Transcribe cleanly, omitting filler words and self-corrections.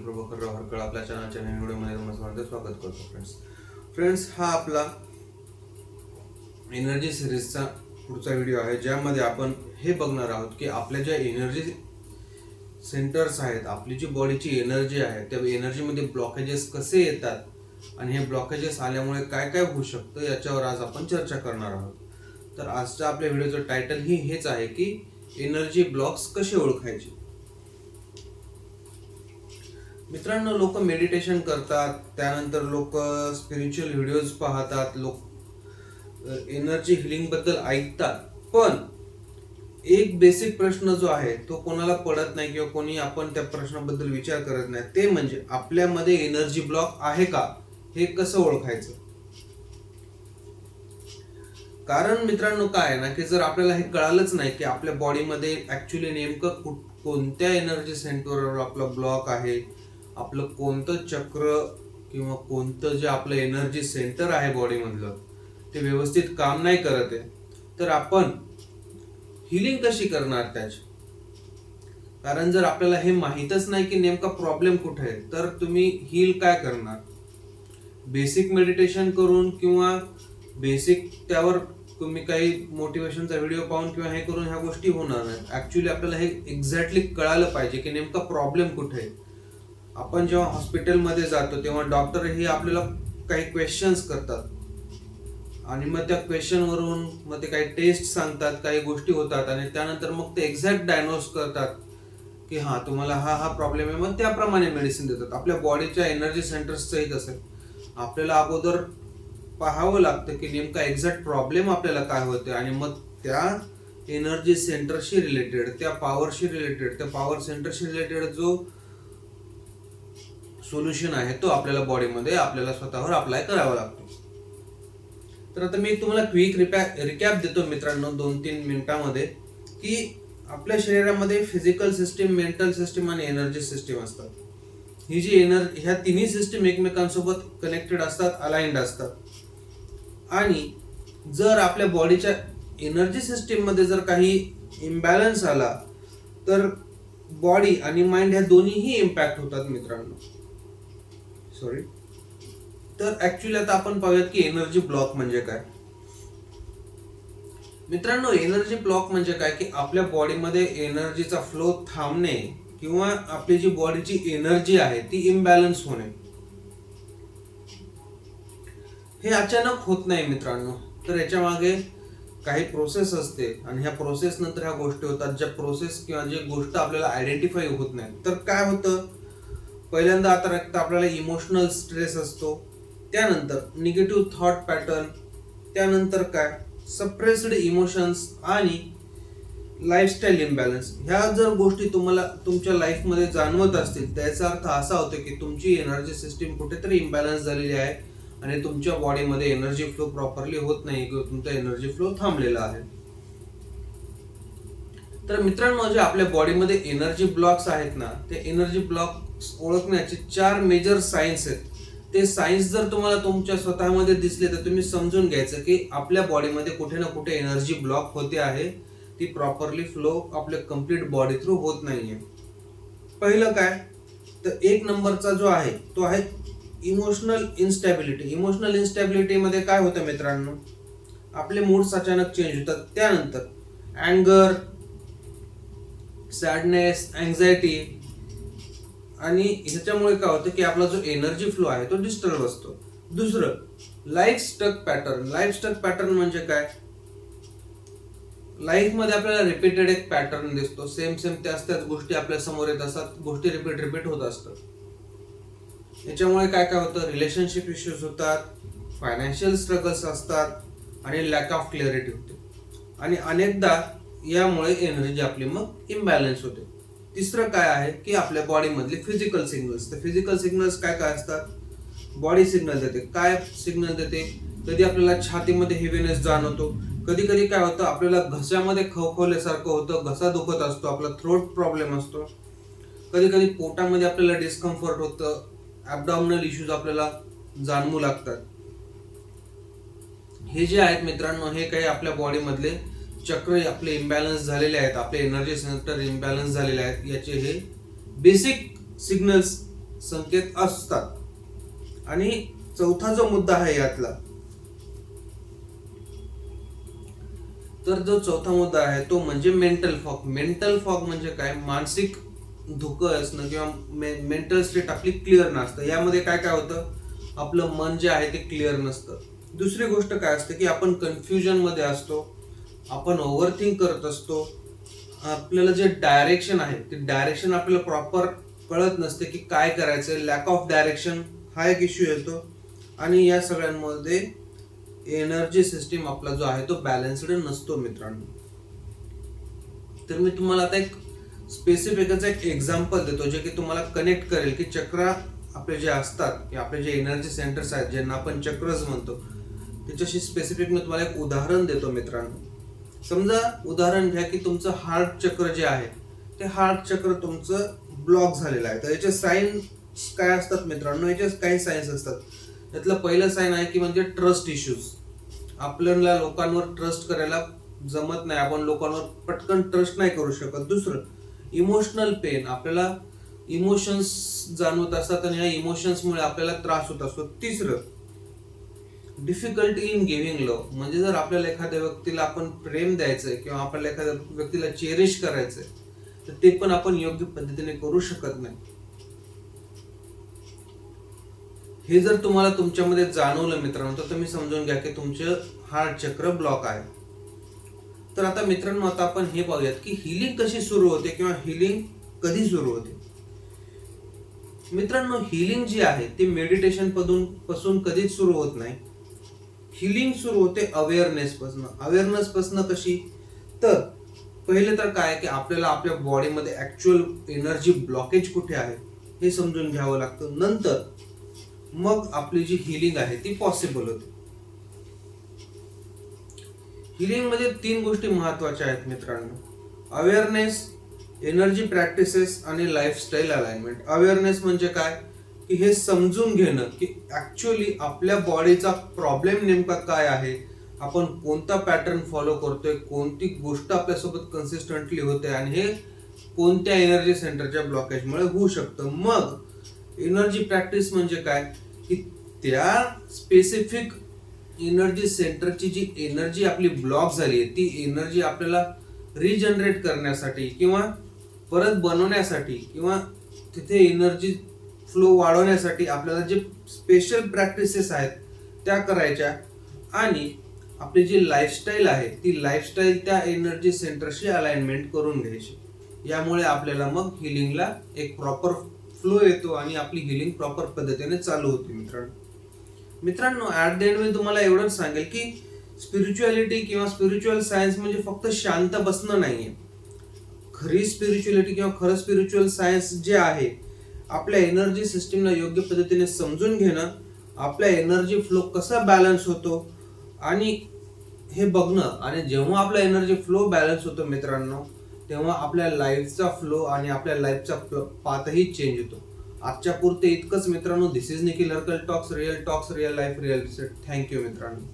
प्रभाकर हरकळ आपल्या चॅनलच्या नवीन व्हिडिओमध्ये तुमचं स्वागत करतो. फ्रेंड्स हा आपला एनर्जी सिरीजचा पुढचा व्हिडिओ आहे, ज्यामध्ये आपण हे बघणार आहोत की आपल्या ज्या एनर्जी सेंटर्स आहेत, आपली जी बॉडीची एनर्जी आहे, त्या एनर्जीमध्ये ब्लॉकेजेस कसे येतात आणि हे ब्लॉकेजेस आल्यामुळे काय काय होऊ शकतं याच्यावर आज आपण चर्चा करणार आहोत. तर आजच्या आपल्या व्हिडिओचं टायटल हेच आहे की एनर्जी ब्लॉक्स कसे ओळखायचे. मित्रांनो, लोक मेडिटेशन करतात, त्यानंतर लोक स्पिरिच्युअल व्हिडिओज पाहतात, लोक एनर्जी हिलिंग बद्दल ऐकतात, पण एक बेसिक प्रश्न जो आहे तो कोणाला पडत नाही किंवा कोणी आपण त्या प्रश्नाबद्दल विचार करत नाही. ते म्हणजे आपल्यामध्ये एनर्जी ब्लॉक आहे का, हे कसं ओळखायचं. कारण मित्रांनो काय आहे ना, की जर आपल्याला हे कळालंच नाही की आपल्या बॉडीमध्ये ऍक्च्युली नेमकं कोणत्या एनर्जी सेंटरवर आपला ब्लॉक आहे, आपलं कोणतं चक्र किंवा कोणतं जे आपलं एनर्जी सेंटर आहे बॉडीमधलं ते व्यवस्थित काम नाही करत आहे, तर आपण हिलिंग कशी करणार त्याची. कारण जर आपल्याला हे माहीतच नाही की नेमका प्रॉब्लेम कुठे आहे, तर तुम्ही हील काय करणार. बेसिक मेडिटेशन करून किंवा बेसिक त्यावर तुम्ही काही मोटिवेशनचा व्हिडिओ पाहून किंवा हे करून ह्या गोष्टी होणार नाहीत. ऍक्च्युली आपल्याला हे एक्झॅक्टली कळालं पाहिजे की नेमका प्रॉब्लेम कुठे आहे. आपण जेव्हा हॉस्पिटलमध्ये जातो तेव्हा डॉक्टर हे आपल्याला काही क्वेश्चन्स करतात आणि मग त्या क्वेश्चन वरून मग ते काही टेस्ट सांगतात, काही गोष्टी होतात आणि त्यानंतर मग ते एक्झॅक्ट डायग्नोज करतात की हा तुम्हाला हा प्रॉब्लेम आहे, मग त्याप्रमाणे मेडिसिन देतात. आपल्या बॉडीच्या एनर्जी सेंटर्सचंही तसं आपल्याला अगोदर पाहावं लागतं की नेमका एक्झॅक्ट प्रॉब्लेम आपल्याला काय होते आणि मग त्या एनर्जी सेंटरशी रिलेटेड, त्या पॉवरशी रिलेटेड, त्या पॉवर सेंटरशी रिलेटेड जो सोल्युशन आहे तो आपल्याला बॉडीमध्ये आपल्याला स्वतःवर अप्लाय करावा लागतो. तर आता मी तुम्हाला क्विक रिकॅप देतो मित्रांनो 2-3 मिनिटांमध्ये, की आपल्या शरीरामध्ये फिजिकल सिस्टीम, मेंटल सिस्टीम आणि एनर्जी सिस्टीम असतात. ही जी ह्या तिन्ही सिस्टीम एकमेकांसोबत कनेक्टेड असतात, अलाइंड असतात. आणि जर आपल्या बॉडीच्या एनर्जी सिस्टीम मध्ये जर काही इम्बॅलन्स आला तर बॉडी आणि माइंड ह्या दोन्हीही इम्पॅक्ट होतात मित्रांनो. तर ऍक्च्युली आता आपण पाहूयात की एनर्जी ब्लॉक म्हणजे काय. मित्रांनो, एनर्जी ब्लॉक म्हणजे काय की आपल्या बॉडीमध्ये एनर्जीचा फ्लो थांबणे किंवा आपली जी बॉडीची एनर्जी आहे ती इम्बॅलन्स होणे. हे अचानक होत नाही मित्रांनो. तर याच्या मागे काही प्रोसेस असते आणि ह्या प्रोसेस नंतर ह्या गोष्टी होतात, ज्या प्रोसेस किंवा जी गोष्ट आपल्याला आयडेंटिफाय होत नाही. तर काय होतं, पहिल्यांदा आता आपल्याला इमोशनल स्ट्रेस असतो, त्यानंतर निगेटिव्ह थॉट पॅटर्न, त्यानंतर काय सप्रेस्ड इमोशन्स आणि लाईफस्टाईल इम्बॅलन्स. ह्या जर गोष्टी तुम्हाला तुमच्या लाईफमध्ये जाणवत असतील त्याचा अर्थ असा होतो की तुमची एनर्जी सिस्टीम कुठेतरी इम्बॅलन्स झालेली आहे आणि तुमच्या बॉडीमध्ये एनर्जी फ्लो प्रॉपरली होत नाही किंवा तुमचा एनर्जी फ्लो थांबलेला आहे. तर मित्रांनो, जे आपल्या बॉडीमध्ये एनर्जी ब्लॉक्स आहेत ना, ते एनर्जी ब्लॉक्स ओळखण्याचे 4 मेजर सायन्स आहेत. ते सायन्स जर तुम्हाला तुमच्या स्वतःमध्ये दिसले तर तुम्ही समजून घ्यायचं की आपल्या बॉडीमध्ये कुठे ना कुठे एनर्जी ब्लॉक होते आहे, ती प्रॉपरली फ्लो आपल्या कम्प्लीट बॉडी थ्रू होत नाहीये. पहिलं काय, तर 1 नंबरचा जो आहे तो आहे इमोशनल इन्स्टॅबिलिटी. इमोशनल इन्स्टॅबिलिटी मध्ये काय होतं मित्रांनो, आपले मूड्स अचानक चेंज होतात. त्यानंतर अँगर, सॅडनेस, अँझायटी आणि ह्याच्यामुळे काय होतं की आपला जो एनर्जी फ्लो आहे तो डिस्टर्ब असतो. दुसरं, life stuck pattern. Life stuck pattern म्हणजे काय, लाईफ मध्ये आपल्याला रिपीटेड एक पॅटर्न दिसतो, सेम त्याच गोष्टी आपल्या समोर येत असतात, गोष्टी रिपीट होत असतात. याच्यामुळे काय काय होतं, रिलेशनशिप इश्यूज होतात, फायनान्शियल स्ट्रगल्स असतात आणि लॅक ऑफ क्लॅरिटी होते आणि अनेकदा यामुळे एनर्जी आपली मग इम्बॅलन्स होते. तिसरं काय आहे की आपल्या बॉडी मधले फिजिकल सिग्नल्स. तर फिजिकल सिग्नल्स काय काय असतात, बॉडी सिग्नल देते. काय सिग्नल देते, कधी आपल्याला छातीमध्ये हेवीनेस जाणवतो, कधी कधी काय होतं आपल्याला घशामध्ये खवखवल्यासारखं होतं, घसा दुखत असतो, आपला थ्रोट प्रॉब्लेम असतो, कधी कधी पोटामध्ये आपल्याला डिस्कम्फर्ट होतं, ॲब्डॉमिनल इश्यूज आपल्याला जाणवू लागतात. हे जे आहेत मित्रांनो, हे काही आपल्या बॉडी मधले चक्र आपले इम्बॅलन्स झालेले आहेत, आपले एनर्जी सेंटर इम्बॅलन्स झालेले आहेत, याचे हे बेसिक सिग्नल्स संकेत असतात. आणि चौथा जो मुद्दा आहे यातला, तर जो चौथा मुद्दा आहे तो म्हणजे मेंटल फॉग. मेंटल फॉग म्हणजे काय? मानसिक धुकं असणं किंवा मेंटल स्टेट आपली क्लिअर नसतं. यामध्ये काय काय होतं? आपलं मन जे आहे ते क्लिअर नसतं. दुसरी गोष्ट काय असते की आपण कन्फ्युजन मध्ये असतो, आपण ओव्हरथिंक करत असतो, आपल्याला जे डायरेक्शन आहे ते डायरेक्शन आपल्याला प्रॉपर कळत नसते की काय करायचं. लॅक ऑफ डायरेक्शन हा एक इश्यू येतो. आणि या सगळ्यांमध्ये एनर्जी सिस्टीम आपला जो आहे तो बॅलन्स्ड नसतो मित्रांनो. तर मी तुम्हाला आता एक स्पेसिफिकच एक एक्झाम्पल देतो जे की तुम्हाला कनेक्ट करेल की चक्र आपले जे असतात की आपले जे एनर्जी सेंटर्स आहेत ज्यांना आपण चक्रज म्हणतो, त्याच्याशी स्पेसिफिक मी तुम्हाला एक उदाहरण देतो मित्रांनो. समजा उदाहरण घ्या की तुमचं हार्ट चक्र जे आहे ते हार्ट चक्र तुमचं ब्लॉक झालेलं आहे. तर याचे साईन्स काय असतात मित्रांनो? याचे काही साईन्स असतात. त्यातलं पहिलं साईन आहे की म्हणजे ट्रस्ट इश्यूज. आपल्याला लोकांवर ट्रस्ट करायला जमत नाही, आपण लोकांवर पटकन ट्रस्ट नाही करू शकत. दुसरं, इमोशनल पेन. आपल्याला इमोशन्स जाणवत असतात आणि या इमोशन्समुळे आपल्याला त्रास होत असतो. तिसरं, डिफिकल्टी इन गिव्हिंग लव्ह. म्हणजे जर आपल्याला एखाद्या व्यक्तीला आपण प्रेम द्यायचंय किंवा आपल्याला एखाद्या व्यक्तीला चेरिश करायचंय तर ते पण आपण योग्य पद्धतीने करू शकत नाही. हे जर तुम्हाला तुमच्यामध्ये जाणवलं मित्रांनो तर तुम्ही समजून घ्या की तुमचं हार्ट चक्र ब्लॉक आहे. तर आता मित्रांनो आता आपण हे पाहूयात की हिलिंग कशी सुरू होते किंवा हिलिंग कधी सुरू होते. मित्रांनो, हिलिंग जी आहे ती मेडिटेशन पासून कधीच सुरू होत नाही. हिलिंग सुरू होते अवेअरनेस पासून. कशी? तर पहिले तर काय की आपल्याला आपल्या बॉडीमध्ये ऍक्च्युअल एनर्जी ब्लॉकेज कुठे आहे हे समजून घ्यावं लागतं. नंतर मग आपली जी हिलिंग आहे ती पॉसिबल होते. हिलिंग मध्ये 3 गोष्टी महत्वाच्या आहेत मित्रांनो: अवेअरनेस, एनर्जी प्रॅक्टिसेस आणि लाईफस्टाईल अलाइनमेंट. अवेअरनेस म्हणजे काय की हे समजून घेणं की ऍक्च्युअली आपल्या बॉडीचा प्रॉब्लेम नेमका काय आहे, आपण कोणता पॅटर्न फॉलो करतोय, कोणती गोष्ट आपल्यासोबत कन्सिस्टंटली होते आणि हे कोणत्या एनर्जी सेंटरच्या ब्लॉकेजमुळे होऊ शकतं. मग एनर्जी प्रॅक्टिस म्हणजे काय की त्या स्पेसिफिक एनर्जी सेंटरची जी एनर्जी आपली ब्लॉक झाली आहे ती एनर्जी आपल्याला रिजनरेट करण्यासाठी किंवा परत बनवण्यासाठी किंवा तिथे एनर्जी फ्लो वाढवण्यासाठी आपल्याला जे स्पेशल प्रॅक्टिसेस आहेत त्या करायच्या. आणि आपली जी लाईफस्टाईल आहे ती लाईफस्टाईल त्या एनर्जी सेंटरशी अलाइनमेंट करून घ्यायची. यामुळे आपल्याला मग हिलिंगला एक प्रॉपर फ्लो येतो आणि आपली हिलिंग प्रॉपर पद्धतीने चालू होते. मित्रांनो ऍट द एंड मी तुम्हाला एवढंच सांगेल की स्पिरिच्युअलिटी किंवा स्पिरिच्युअल सायन्स म्हणजे फक्त शांत बसणं नाहीये. खरी स्पिरिच्युअलिटी किंवा खरं स्पिरिच्युअल सायन्स जे आहे आपल्या एनर्जी सिस्टीमला योग्य पद्धतीने समजून घेणं, आपल्या एनर्जी फ्लो कसा बॅलन्स होतो आणि हे बघणं. आणि जेव्हा आपला एनर्जी फ्लो बॅलन्स होतो मित्रांनो तेव्हा आपल्या लाईफचा फ्लो आणि आपल्या लाईफचा पाथही चेंज होतो. आजच्या पुरते इतकंच मित्रांनो. This is Nikhil Harkal talks, real life, real reset. Thank you मित्रांनो.